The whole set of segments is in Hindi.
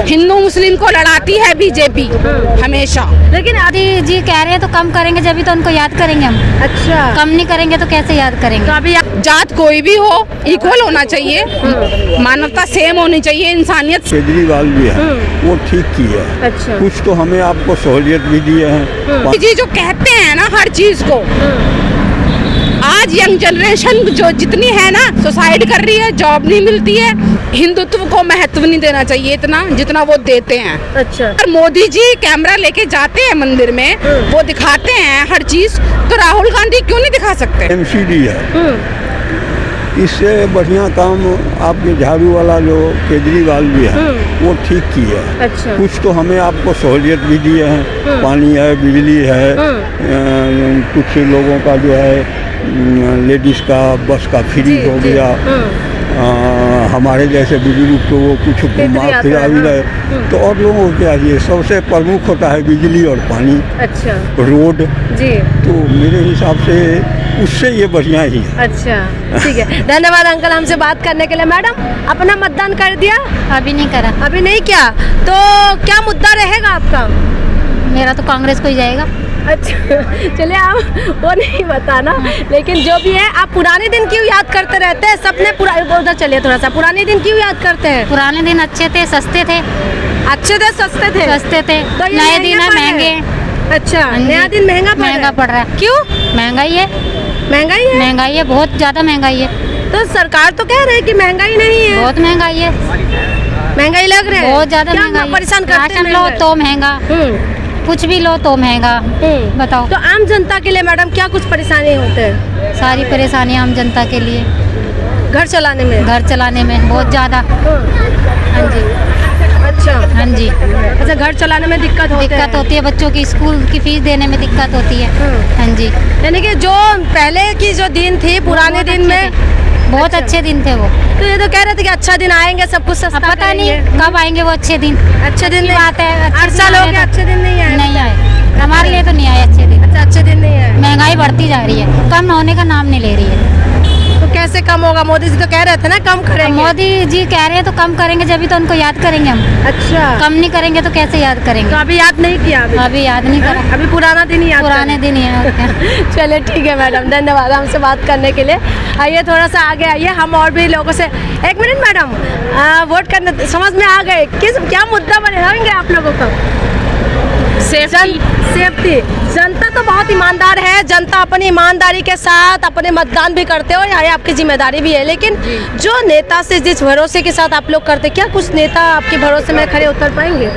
हिंदू मुस्लिम को लड़ाती है बीजेपी हमेशा। लेकिन मोदी जी कह रहे हैं तो कम करेंगे जब तो उनको याद करेंगे हम। अच्छा, कम नहीं करेंगे तो कैसे याद करेंगे। तो अभी जात कोई भी हो इक्वल होना चाहिए, मानवता सेम होनी चाहिए, इंसानियत। केजरीवाल भी है वो ठीक की है। अच्छा, कुछ तो हमें आपको सहूलियत भी दिए हैं। जी जो कहते हैं ना हर चीज को, आज यंग जनरेशन जो जितनी है ना सुसाइड कर रही है, जॉब नहीं मिलती है। हिंदुत्व को महत्व नहीं देना चाहिए इतना जितना वो देते हैं। अच्छा, और मोदी जी कैमरा लेके जाते हैं मंदिर में, वो दिखाते हैं हर चीज, तो राहुल गांधी क्यों नहीं दिखा सकते। एमसीडी है, इससे बढ़िया काम आपके झाड़ू वाला जो केजरीवाल भी है वो ठीक की है। अच्छा, कुछ तो हमें आपको सहूलियत भी दिए हैं, पानी है, बिजली है, कुछ लोगों का जो है लेडीज़ का बस का फ्री हो गया। हमारे जैसे बुजुर्ग को वो कुछ घुमा फिरा भी रहे, तो और लोगों को चाहिए सबसे प्रमुख होता है बिजली और पानी। अच्छा, रोड जी, तो मेरे हिसाब से उससे ये बढ़िया ही है। अच्छा, ठीक है, धन्यवाद अंकल हमसे बात करने के लिए। मैडम अपना मतदान कर दिया? अभी नहीं करा। अभी नहीं किया, तो क्या मुद्दा रहेगा आपका? मेरा तो कांग्रेस को ही जाएगा। अच्छा, चलिए आप वो नहीं बताना, लेकिन जो भी है आप पुराने दिन क्यों याद करते रहते हैं? सबने उधर चलिए थोड़ा सा, पुराने दिन क्यों याद करते हैं? पुराने दिन अच्छे थे, सस्ते थे। अच्छे थे, सस्ते थे, सस्ते थे। तो ये नए दिन है महंगा महंगे। अच्छा, हाँ जी। नया दिन महंगा पड़ रहा है। क्यों? महंगाई है, महंगाई है, महंगाई है, बहुत ज्यादा महंगाई है। तो सरकार तो कह रही है कि महंगाई नहीं है। बहुत महंगाई है, महंगाई लग रहा है, बहुत ज्यादा क्या महंगाई। परेशान करते हैं? राशन लो तो महंगा, कुछ भी लो तो महंगा। बताओ। तो आम जनता के लिए मैडम क्या कुछ परेशानी होते हैं? सारी परेशानी आम जनता के लिए, घर चलाने में, घर चलाने में बहुत ज्यादा। हाँ जी, अच्छा, हाँ जी, अच्छा, घर चलाने में दिक्कत होती है, बच्चों की स्कूल की फीस देने में दिक्कत होती है। हाँ जी, यानी कि जो पहले की जो दिन थी, पुराने दिन में बहुत अच्छे दिन थे वो। तो ये तो कह रहे थे कि अच्छा दिन आएंगे, सब कुछ सस्ता पता नहीं कब आएंगे वो अच्छे दिन। अच्छे दिन नहीं बात है, 8 साल हो गए, अच्छे दिन नहीं आए। नहीं आए, हमारे लिए तो नहीं आए अच्छे दिन। अच्छा, अच्छे दिन नहीं आए। महंगाई बढ़ती जा रही है, कम होने का नाम नहीं ले रही है। तो कैसे कम होगा? मोदी जी तो कह रहे थे ना कम करेंगे। मोदी जी कह रहे हैं तो कम करेंगे जब तो उनको याद करेंगे हम। अच्छा, कम नहीं करेंगे तो कैसे याद करेंगे। तो अभी याद नहीं किया? अभी याद नहीं करा, अभी पुराना दिन ही याद पुराने दिन ही है। चलिए ठीक है मैडम, धन्यवाद हमसे बात करने के लिए। आइए थोड़ा सा आगे आइए, हम और भी लोगों से। एक मिनट मैडम, वोट करने समझ में आ गए, किस क्या मुद्दा बनाएंगे आप लोगों का? सेफ्टी। जनता तो बहुत ईमानदार है, जनता अपनी ईमानदारी के साथ अपने मतदान भी करते हो, यह आपकी जिम्मेदारी भी है। लेकिन जो नेता से जिस भरोसे के साथ आप लोग करते, क्या कुछ नेता आपके भरोसे में खड़े उतर पाएंगे?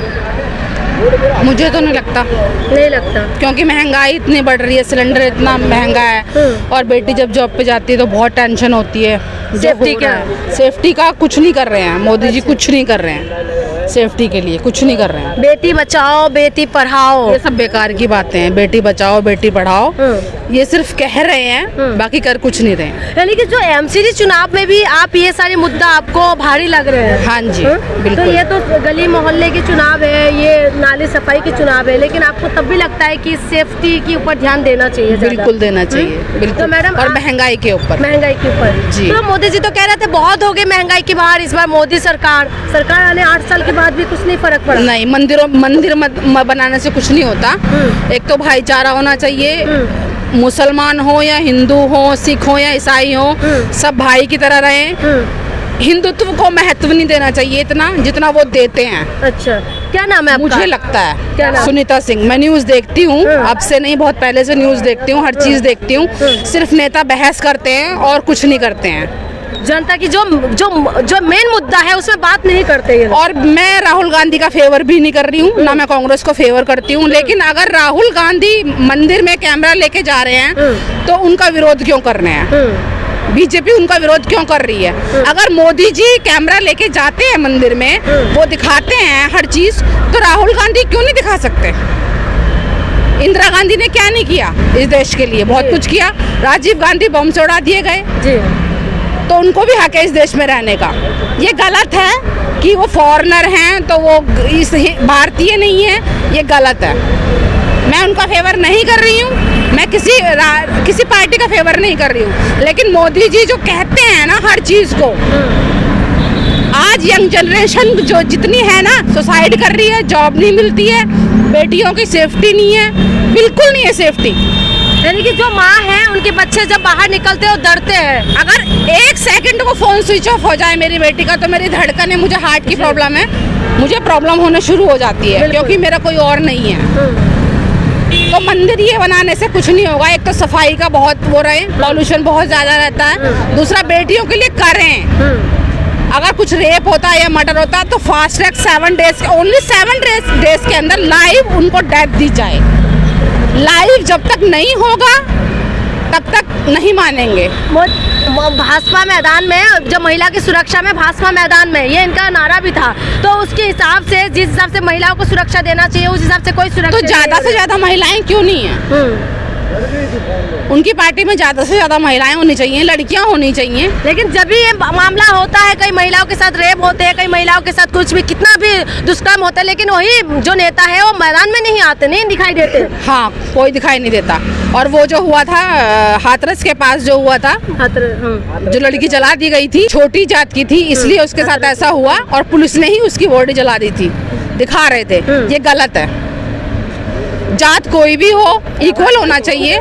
मुझे तो नहीं लगता। नहीं लगता, क्योंकि महंगाई इतनी बढ़ रही है, सिलेंडर इतना महंगा है, और बेटी जब जॉब पे जाती है तो बहुत टेंशन होती है। सेफ्टी का कुछ नहीं कर रहे हैं मोदी जी, कुछ नहीं कर रहे हैं सेफ्टी के लिए, कुछ नहीं कर रहे हैं। बेटी बचाओ बेटी पढ़ाओ, ये सब बेकार की बातें हैं। बेटी बचाओ बेटी पढ़ाओ, ये सिर्फ कह रहे हैं, बाकी कर कुछ नहीं रहे हैं। यानी कि जो एमसीडी चुनाव में भी आप ये सारे मुद्दा आपको भारी लग रहे हैं? हाँ जी, बिल्कुल। तो ये तो गली मोहल्ले की चुनाव है, ये नाली सफाई की चुनाव है, लेकिन आपको तब भी लगता है कि सेफ्टी के ऊपर ध्यान देना चाहिए? बिल्कुल देना चाहिए, बिल्कुल। तो मैडम, और महंगाई के ऊपर, महंगाई के ऊपर जी। तो मोदी जी तो कह रहे थे बहुत हो गई महंगाई की बाहर, इस बार मोदी सरकार आने 8 साल के बाद भी कुछ नहीं फर्क पड़ा? नहीं, मंदिर बनाने से कुछ नहीं होता। एक तो भाईचारा होना चाहिए, मुसलमान हो या हिंदू हो, सिख हो या ईसाई हो, सब भाई की तरह रहे। हिंदुत्व को महत्व नहीं देना चाहिए इतना जितना वो देते हैं। अच्छा, क्या नाम है आपका? मुझे लगता है क्या नाम? सुनीता सिंह। मैं न्यूज़ देखती हूँ, अब से नहीं, बहुत पहले से न्यूज़ देखती हूँ, हर चीज़ देखती हूँ। सिर्फ नेता बहस करते हैं और कुछ नहीं करते हैं। जनता की जो मेन मुद्दा है उसमें बात नहीं करते ये। और मैं राहुल गांधी का फेवर भी नहीं कर रही हूँ, ना मैं कांग्रेस को फेवर करती हूँ, लेकिन अगर राहुल गांधी मंदिर में कैमरा लेके जा रहे हैं तो उनका विरोध क्यों कर रहे हैं? बीजेपी उनका विरोध क्यों कर रही है? अगर मोदी जी कैमरा लेके जाते हैं मंदिर में, वो दिखाते हैं हर चीज, तो राहुल गांधी क्यों नहीं दिखा सकते? इंदिरा गांधी ने क्या नहीं किया इस देश के लिए? बहुत कुछ किया। राजीव गांधी बम से उड़ा दिए गए जी, तो उनको भी हक है इस देश में रहने का। ये गलत है कि वो फॉरेनर हैं तो वो इस भारतीय नहीं है, ये गलत है। मैं उनका फेवर नहीं कर रही हूँ, मैं किसी पार्टी का फेवर नहीं कर रही हूँ, लेकिन मोदी जी जो कहते हैं ना हर चीज को, आज यंग जनरेशन जो जितनी है ना सुसाइड कर रही है, जॉब नहीं मिलती है, बेटियों की सेफ्टी नहीं है, बिल्कुल नहीं है सेफ्टी। यानी कि जो माँ है उनके बच्चे जब बाहर निकलते हैं वो डरते हैं। अगर एक सेकंड को फोन स्विच ऑफ हो जाए मेरी बेटी का तो मेरी धड़कन है, मुझे हार्ट की प्रॉब्लम है, मुझे प्रॉब्लम होने शुरू हो जाती है, क्योंकि मेरा कोई और नहीं है। तो मंदिर ये बनाने से कुछ नहीं होगा। एक तो सफाई का बहुत वो रहे, पॉल्यूशन बहुत ज्यादा रहता है, दूसरा बेटियों के लिए करें। अगर कुछ रेप होता है या मर्डर होता है तो fast track 7 days only 7 days के अंदर लाइव उनको डेथ दी जाए। लाइव जब तक नहीं होगा तब तक नहीं मानेंगे। भाजपा मैदान में, जब महिला की सुरक्षा में भाजपा मैदान में, ये इनका नारा भी था। तो उसके हिसाब से, जिस हिसाब से महिलाओं को सुरक्षा देना चाहिए, उस हिसाब से कोई सुरक्षा तो ज्यादा से ज्यादा महिलाएं क्यों नहीं है? उनकी पार्टी में ज्यादा से ज्यादा महिलाएं होनी चाहिए, लड़कियां होनी चाहिए। लेकिन जब भी ये मामला होता है, कई महिलाओं के साथ रेप होते हैं, कई महिलाओं के साथ कुछ भी, कितना भी दुष्कर्म होता है, लेकिन वही जो नेता है वो मैदान में नहीं आते, नहीं दिखाई देते। हाँ, कोई दिखाई नहीं देता। और वो जो हुआ था हाथरस के पास जो हुआ था, जो लड़की जला दी गई थी, छोटी जात की थी, इसलिए उसके साथ ऐसा हुआ और पुलिस ने ही उसकी बॉडी जला दी थी, दिखा रहे थे। ये गलत है। जात कोई भी हो, इक्वल होना चाहिए,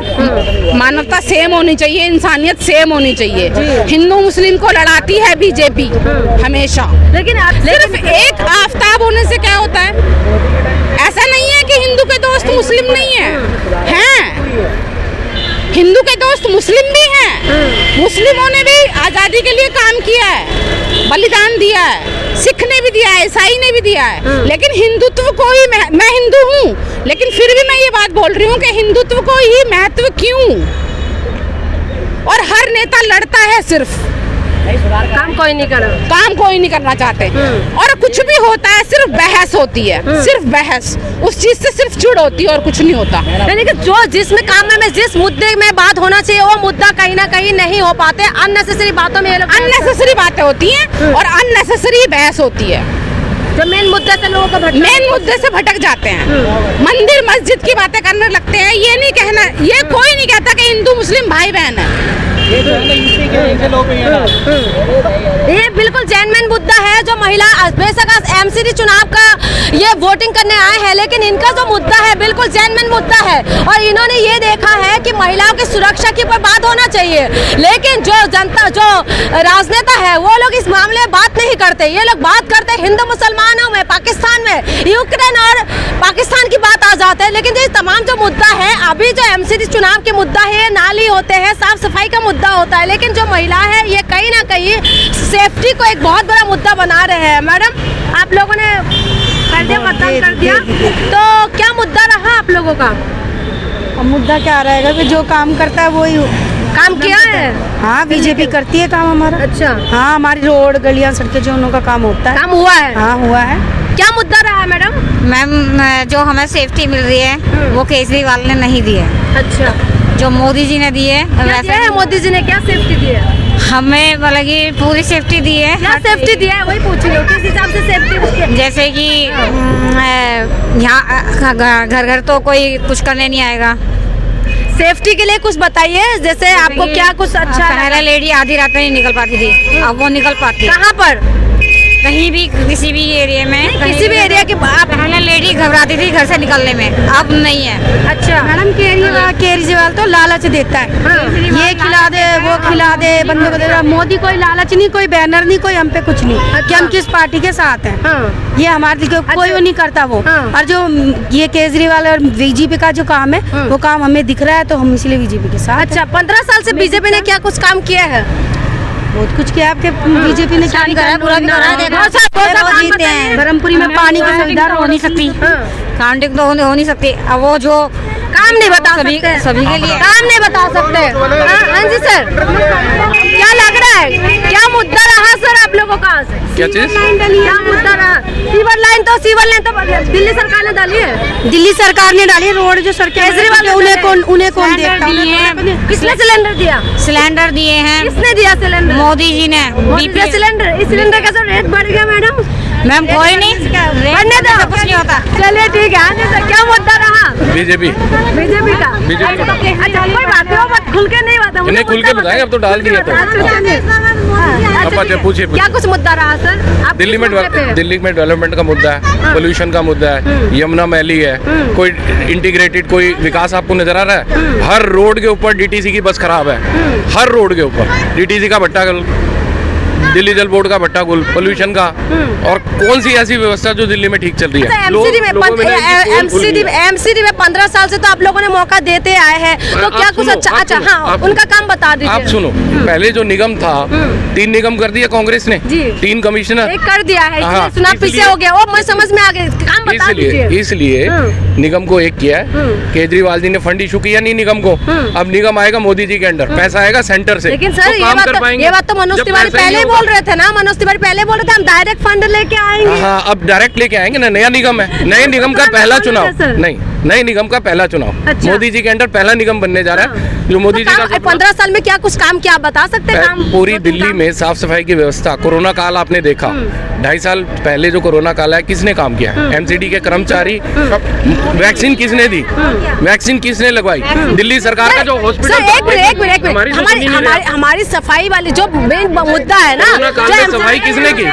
मानवता सेम होनी चाहिए, इंसानियत सेम होनी चाहिए। हिंदू मुस्लिम को लड़ाती है बीजेपी हमेशा, लेकिन सिर्फ एक आफ्ताब होने से क्या होता है? ऐसा नहीं है कि हिंदू के दोस्त मुस्लिम नहीं है, हिंदू के दोस्त मुस्लिम भी हैं। मुस्लिमों ने भी आज़ादी के लिए काम किया है, बलिदान दिया है, सिख ने भी दिया है, ईसाई ने भी दिया है। लेकिन हिंदुत्व को ही, मैं हिंदू हूँ लेकिन फिर भी मैं ये बात बोल रही हूँ कि हिंदुत्व को ही महत्व क्यों? और हर नेता लड़ता है, सिर्फ काम कोई नहीं करना चाहते। और कुछ भी होता है सिर्फ बहस होती है, सिर्फ बहस, उस चीज से सिर्फ चिढ़ होती है और कुछ नहीं होता। यानी कि जो जिसमें काम में जिस मुद्दे में बात होना चाहिए वो मुद्दा कहीं ना कहीं नहीं हो पाते, अननेसेसरी बातों में ये लोग अननेसेसरी बातें होती हैं और अननेसेसरी बहस होती है। जो मेन मुद्दे से लोगों को मेन मुद्दे से भटक जाते हैं, मंदिर मस्जिद की बातें करने लगते हैं। ये नहीं कहना, ये कोई नहीं कहता कि हिंदू मुस्लिम भाई बहन है। ये बिल्कुल जेन्युइन मुद्दा है। जो महिला बेशक एमसीडी चुनाव का ये वोटिंग करने आए हैं, लेकिन इनका जो मुद्दा है बिल्कुल जेन्युइन मुद्दा है। और इन्होंने ये देखा है कि महिलाओं की सुरक्षा की ऊपर बात होना चाहिए, लेकिन जो जनता, जो राजनेता है, वो लोग इस मामले में बात नहीं करते। ये लोग बात करते हिंदू मुसलमानों में, पाकिस्तान में, यूक्रेन और पाकिस्तान की बात आ जाते हैं। लेकिन ये तमाम जो मुद्दा है, अभी जो एमसीडी चुनाव के मुद्दा है, नाली होते हैं, साफ सफाई का मुद्दा होता है, लेकिन जो महिला है ये कहीं ना कहीं सेफ्टी को एक बहुत बड़ा मुद्दा बना रहे हैं। मैडम, आप लोगों ने कर दिया, मतदान कर दिया, तो क्या मुद्दा रहा आप लोगों का? मुद्दा क्या रहेगा कि जो काम करता है वही काम किया है। हाँ, बीजेपी करती है काम हमारा। अच्छा। हाँ, हमारी रोड, गलियां, सड़कें जो उनका काम होता है। काम हुआ है? हाँ, हुआ है। क्या मुद्दा रहा है मैडम? मैम, जो हमें सेफ्टी मिल रही है वो केजरीवाल ने नहीं दी है। अच्छा। जो मोदी जी ने दी है वैसे है, मोदी जी ने क्या सेफ्टी दी है? हमें मतलब कि पूरी सेफ्टी दी है। क्या सेफ्टी दिया है वही पूछ रही हूँ, किस हिसाब से सेफ्टी? जैसे कि यहाँ घर घर तो कोई कुछ करने नहीं आएगा। सेफ्टी के लिए कुछ बताइए, जैसे आपको क्या कुछ अच्छा? पहले लेडी आधी रात में नहीं निकल पाती थी, अब वो निकल पाती है। कहाँ पर? कहीं भी, किसी भी एरिया में, किसी भी एरिया के। पहले लेडी घबराती थी घर से निकलने में, अब नहीं है। अच्छा मैडम, केजरीवाल तो लालच देता है। ये खिला दे, वो खिला दे, बंदे को दे रहा। मोदी कोई लालच नहीं, कोई बैनर नहीं, कोई हम पे कुछ नहीं कि हम किस पार्टी के साथ हैं। ये हमारे दिल को कोई वो नहीं करता वो। और जो ये केजरीवाल और बीजेपी का जो काम है वो काम हमें दिख रहा है, तो हम इसलिए बीजेपी के साथ। अच्छा, 15 साल से बीजेपी ने क्या कुछ काम किया है? बहुत कुछ किया आपके बीजेपी ने, क्या करा है, पूरा भी करा है। जीते हैं। धर्मपुरी में पानी की सुविधा हो नहीं सकती, काउंटिंग तो हो नहीं सकती। अब वो जो काम नहीं बता सभी के लिए काम नहीं बता सकते। हाँ जी सर, क्या लग रहा है, क्या मुद्दा रहा सर आप लोगों का? क्या चीज? क्या मुद्दा रहा? सीवर लाइन तो दिल्ली सरकार ने डाली है। दिल्ली सरकार ने डाली रोड जो सरकार, केजरीवाल उन्हें कौन देखता है? किसने सिलेंडर दिया? सिलेंडर दिए हैं। किसने दिया सिलेंडर? मोदी जी ने। सिलेंडर, इस सिलेंडर का रेट बढ़ गया मैडम। मैम कोई नहीं, बढ़ने दो, कुछ नहीं होता। चलिए ठीक है। क्या मुद्दा रहा? बीजेपी बीजेपी का। अच्छा कोई बात नहीं, वो बात खुल के नहीं बात नहीं, खुल के बताएं, अब तो डाल दिया तो। अच्छा पूछिए। क्या कुछ मुद्दा रहा सर आप दिल्ली में डेवलपमेंट का मुद्दा है, पोल्यूशन का मुद्दा है, यमुना मैली है, कोई इंटीग्रेटेड कोई विकास आपको नजर आ रहा है? हर रोड के ऊपर डीटीसी की बस खराब है, हर रोड के ऊपर डीटीसी का भट्टा, दिल्ली जल बोर्ड का भट्टा गुल, पोल्यूशन का। और कौन सी ऐसी व्यवस्था जो दिल्ली में ठीक चल रही है? एमसीडी में 15 साल से तो आप लोगों ने मौका देते आए हैं, तो क्या कुछ अच्छा हाँ उनका काम बता दीजिए। आप सुनो, पहले जो निगम था 3 निगम कर दिया कांग्रेस ने, 3 कमिश्नर एक कर दिया है, हाँ, चुनाव पीछे हो गया, वो मैं समझ में आ गई, काम बता दीजिए। इसलिए निगम को एक किया है, केजरीवाल जी ने फंड इशू किया नहीं निगम को, अब निगम आएगा मोदी जी के अंडर, पैसा आएगा सेंटर से। लेकिन सर ये बात तो मनोज तिवारी पहले बोल रहे थे ना, मनोज तिवारी पहले बोल रहे थे हम डायरेक्ट फंड लेके आएंगे। हाँ अब डायरेक्ट लेके आएंगे ना, नया निगम है, नए निगम का पहला चुनाव, नहीं नए निगम का पहला चुनाव, मोदी जी के अंडर पहला निगम बनने जा रहा है जो मोदी जी का 15 साल में क्या कुछ काम किया आप बता सकते हैं? पूरी दिल्ली में साफ सफाई की व्यवस्था, कोरोना काल आपने देखा, 2.5 साल पहले जो कोरोना काल है किसने काम किया? एमसीडी के कर्मचारी, वैक्सीन किसने दी, वैक्सीन किसने लगवाई? दिल्ली सरकार का जो हॉस्पिटल। एक मिनट हमारी सफाई वाली जो मेन मुद्दा है ना, सफाई किसने की?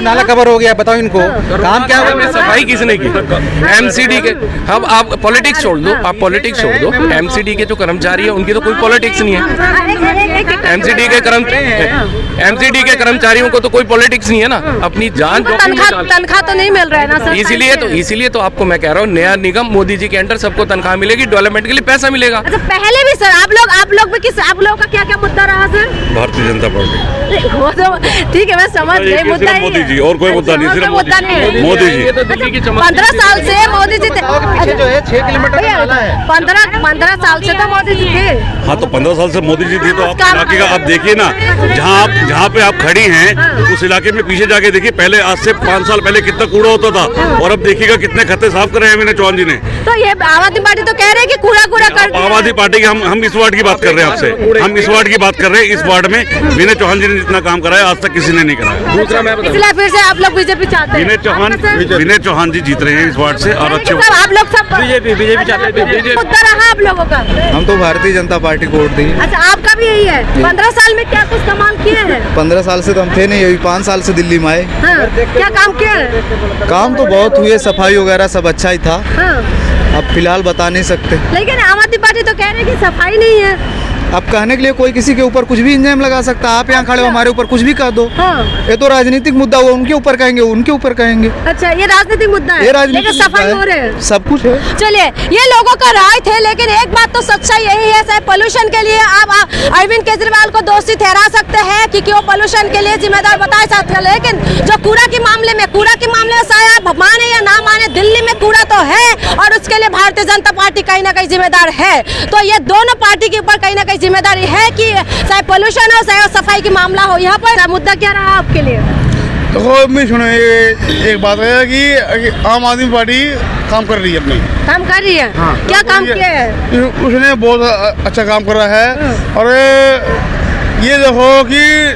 नाला कवर हो गया, बताओ इनको काम क्या है? सफाई किसने की? एमसीडी के। अब आप पॉलिटिक्स छोड़ दो, आप पॉलिटिक्स छोड़ दो, एमसीडी के जो कर्मचारी है उनकी तो कोई पॉलिटिक्स नहीं है। एमसीडी के कर्मचारियों को तो कोई पॉलिटिक्स नहीं है ना, अपनी जान तनख्वाह तो नहीं मिल रहा है ना सर। इसीलिए तो आपको मैं कह रहा हूँ, नया निगम मोदी जी के अंडर सबको तनख्वाह मिलेगी, डेवलपमेंट के लिए पैसा मिलेगा। अच्छा पहले भी सर आप लोग का क्या मुद्दा रहा सर? भारतीय जनता पार्टी। वो तो ठीक है, मैं समझ गई, मुद्दा ही मोदी जी, और कोई मुद्दा नहीं, सिर्फ मुद्दा नहीं मोदी जी। 15 साल से मोदी जी थे, जो है 6 किलोमीटर नाला है। 15 साल से तो मोदी जी थे। हाँ तो 15 साल से मोदी जी थे, तो आप इलाके का आप देखिए ना, जहाँ पे आप खड़ी हैं उस इलाके में पीछे जाके देखिए, पहले आज से 5 साल पहले कितना कूड़ा होता था, और अब देखिएगा कितने खत्ते साफ कर रहे हैं विनय चौहान जी ने। तो ये आम आदमी पार्टी तो कह रहे हैं कि कूड़ा कर आम आदमी पार्टी के हम इस वार्ड की बात कर रहे हैं आपसे, हम इस वार्ड की बात कर रहे हैं। इस वार्ड में विनय चौहान जी ने जितना काम कराया आज तक किसी ने नहीं कराया। दूसरा मैं बताऊं, इसलिए फिर से आप लोग बीजेपी चाहते हैं? विनय चौहान जी जीत रहे हैं इस वार्ड से, और अच्छे आप लोग सब बीजेपी चाहते हैं। मुद्दा रहा आप लोगों का? हम तो भारतीय जनता पार्टी को वोट देंगे। अच्छा आपका भी यही है? 15 साल में क्या कुछ कमाल किए हैं? 15 साल से तो हम थे नहीं, अभी 5 साल से दिल्ली में आए। हाँ, क्या काम किया है? काम तो बहुत हुए, सफाई वगैरह सब अच्छा ही था, हाँ। अब फिलहाल बता नहीं सकते। लेकिन आम आदमी पार्टी तो कह रहे हैं कि सफाई नहीं है। अब कहने के लिए कोई किसी के ऊपर कुछ भी इंजाम लगा सकता है, आप यहाँ खड़े हो हमारे ऊपर कुछ भी कह दो। हाँ। ये तो राजनीतिक मुद्दा हुआ, उनके ऊपर कहेंगे, उनके ऊपर कहेंगे। अच्छा ये राजनीतिक मुद्दा है, ये राजनीतिक लेकिन सफाई हो रहे हैं, सब कुछ है। चलिए ये लोगों का राय थे, लेकिन एक बात तो सच्चाई यही है सर, पोल्यूशन के लिए आप अरविंद केजरीवाल को दोषी ठहरा सकते हैं क्योंकि वो पोल्यूशन के लिए जिम्मेदार बता सकते हैं, लेकिन जो कूड़ा के मामले में शायद आप माने या ना माने, दिल्ली में कूड़ा तो है और उसके लिए भारतीय जनता पार्टी कहीं ना कहीं जिम्मेदार है। तो ये दोनों पार्टी के ऊपर कहीं ना कहीं जिम्मेदारी है कि चाहे पोल्यूशन हो चाहे सफाई की मामला हो। यहाँ पर मुद्दा क्या रहा आपके लिए? देखो मैं सुनो, एक बात है कि आम आदमी पार्टी काम कर रही है, अपनी काम कर रही है। हाँ। क्या काम किया है? उसने बहुत अच्छा काम कर रहा है, और ये देखो कि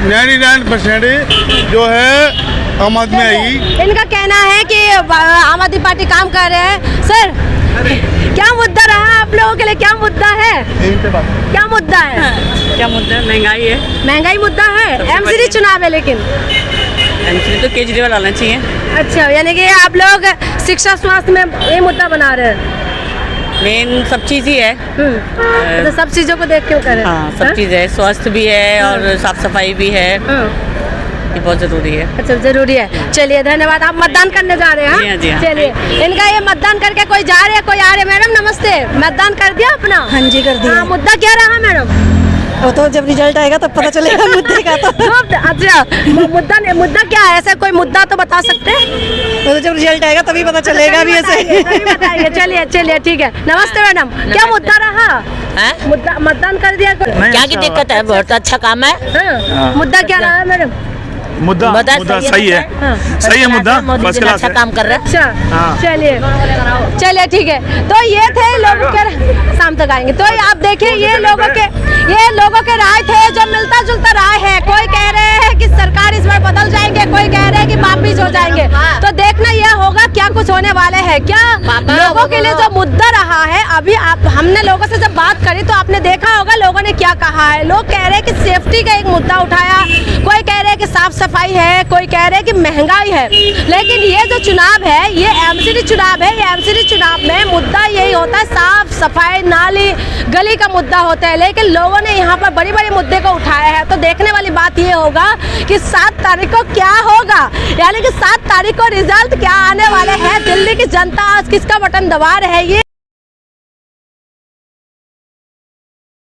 99% जो है आम आदमी आई। इनका कहना है कि आम आदमी पार्टी काम कर रहे हैं। सर क्या मुद्दा रहा आप लोगों के लिए? क्या मुद्दा है? क्या मुद्दा है? क्या मुद्दा? महंगाई है। महंगाई मुद्दा है। एमसीडी चुनाव है, लेकिन एमसीडी तो केजरीवाल आना चाहिए। अच्छा यानी कि आप लोग शिक्षा स्वास्थ्य में ये मुद्दा बना रहे हैं? मेन सब चीज़ ही है। तो सब चीजों को देख क्यों कर रहे हैं? हाँ सब चीज़ है, स्वास्थ्य भी है और साफ सफाई भी है, ये बहुत जरूरी है। अच्छा जरूरी है। चलिए धन्यवाद। आप मतदान करने जा रहे हैं? जी हाँ। चलिए इनका ये मतदान करके कोई जा रहे हैं कोई आ रहे हैं। मैडम नमस्ते, मतदान कर दिया अपना? हाँ जी कर दिया। मुद्दा क्या रहा मैडम? वो तो जब रिजल्ट आएगा तब पता चलेगा मुद्दे का। तो अच्छा मुद्दा क्या है? ऐसा कोई मुद्दा तो बता सकते हैं? वो तो जब रिजल्ट आएगा तभी पता चलेगा भी ऐसे। चलिए ठीक है। नमस्ते मैडम, क्या मुद्दा रहा? मुद्दा मतदान कर दिया? क्या की दिक्कत है? बहुत अच्छा काम है। मुद्दा क्या रहा मैडम? मुद्दा सही है, सही है मुद्दा, मोदी जी अच्छा काम कर रहे हैं। अच्छा चलिए ठीक है। तो ये थे लोगों के, शाम तक आएंगे। तो आप देखिए ये लोगों के राय थे जो मिलता जुलता राय है। कोई कह रहे हैं कि सरकार इस बार बदल जाएंगे, कोई कह रहे हैं कि वापिस हो जाएंगे। तो देखना यह होगा क्या कुछ होने वाले हैं। क्या लोगों के लिए जो मुद्दा रहा है, अभी आप हमने लोगों से जब बात करी तो आपने देखा होगा लोगों ने क्या कहा है। लोग कह रहे हैं कि सेफ्टी का एक मुद्दा उठाया, कोई कह रहे हैं कि साफ सफाई है, कोई कह रहे हैं कि महंगाई है। लेकिन ये जो चुनाव है, ये एमसीडी चुनाव है। ये एमसीडी चुनाव में मुद्दा यही होता है, साफ सफाई, नाली गली का मुद्दा होता है। लेकिन लोगों ने यहाँ पर बड़ी बड़ी मुद्दे को उठाया है। तो देखने वाली बात ये होगा कि 7 तारीख को क्या होगा, यानी कि 7 तारीख को रिजल्ट क्या आने वाले हैं। दिल्ली की जनता आज किसका बटन दबा रही है, ये